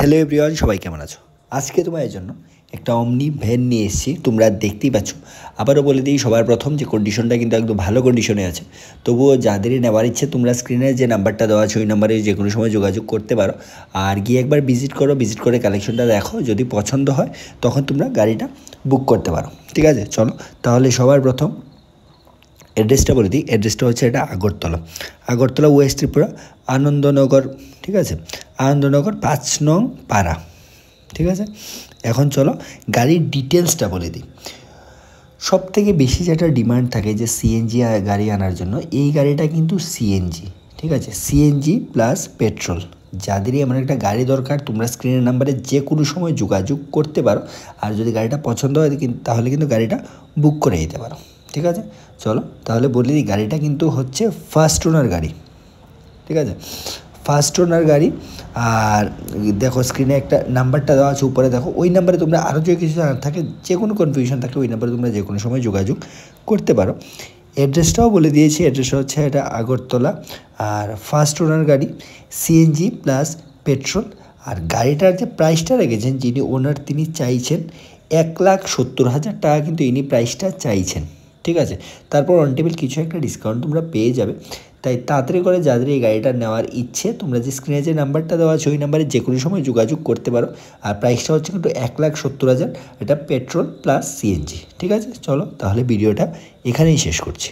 Hello everyone, সবাই কেমন আছো? আজকে তোমাদের জন্য একটা অমনি ভ্যান নিয়ে এসেছি। তোমরা দেখতেই পাচ্ছ। আবারও বলে দিই সবার প্রথম যে কন্ডিশনটা কিন্তু একদম ভালো কন্ডিশনে আছে। তবুও যাদেরই নেওয়ার ইচ্ছে তোমরা স্ক্রিনে যে নাম্বারটা দেওয়া আছে ওই নাম্বারে যে কোনো সময় যোগাযোগ করতে পারো। আর গিয়ে একবার ভিজিট করো, ভিজিট করে কালেকশনটা দেখো, যদি পছন্দ হয় তখন তোমরা গাড়িটা বুক করতে পারো। ঠিক আছে, চলো তাহলে সবার প্রথম অ্যাড্রেসটা বলে দিই। অ্যাড্রেসটা হচ্ছে এটা আগরতলা ওয়েস্ট ত্রিপুরা, আনন্দনগর। ঠিক আছে, আনন্দনগর ৫ নং পাড়া। ঠিক আছে, এখন চলো গাড়ির ডিটেলসটা বলে দিই। সব থেকে বেশি যেটা ডিমান্ড থাকে যে সিএনজি গাড়ি আনার জন্য, এই গাড়িটা কিন্তু সিএনজি। ঠিক আছে, সিএনজি প্লাস পেট্রোল। যাদেরই এমন একটা গাড়ি দরকার তোমরা স্ক্রিনের নাম্বারে যে কোনো সময় যোগাযোগ করতে পারো। আর যদি গাড়িটা পছন্দ হয় তাহলে কিন্তু গাড়িটা বুক করে দিতে পারো। ঠিক আছে, চলো তাহলে বলে দিই গাড়িটা কিন্তু হচ্ছে ফার্স্ট ওনার গাড়ি। ঠিক আছে, ফার্স্ট ওনার গাড়ি। আর দেখো স্ক্রিনে একটা নাম্বারটা দেওয়া আছে উপরে, দেখো ওই নাম্বারে তোমরা আরও যে কিছু জানার থাকে, যে কোনো কনফিউশন থাকলে ওই নাম্বারে তোমরা যে কোনো সময় যোগাযোগ করতে পারো। অ্যাড্রেসটাও বলে দিয়েছি, অ্যাড্রেসটা হচ্ছে এটা আগরতলা। আর ফার্স্ট ওনার গাড়ি, সিএনজি প্লাস পেট্রোল। আর গাড়িটার যে প্রাইসটা রেখেছেন যিনি ওনার, তিনি চাইছেন 1,70,000 টাকা, কিন্তু ইনি প্রাইসটা চাইছেন। ঠিক আছে, তারপর অন টেবিল কিছু একটা ডিসকাউন্ট তোমরা পেয়ে যাবে। তাই তাড়াতাড়ি করে যাদের এই গাড়িটা নেওয়ার ইচ্ছে তোমরা যে স্ক্রিনে যে নাম্বারটা দেওয়া আছে ওই নাম্বারে যে কোনো সময় যোগাযোগ করতে পারো। আর প্রাইসটা হচ্ছে কিন্তু 1,70,000, এটা পেট্রোল প্লাস সিএনজি। ঠিক আছে, চলো তাহলে ভিডিওটা এখানেই শেষ করছি।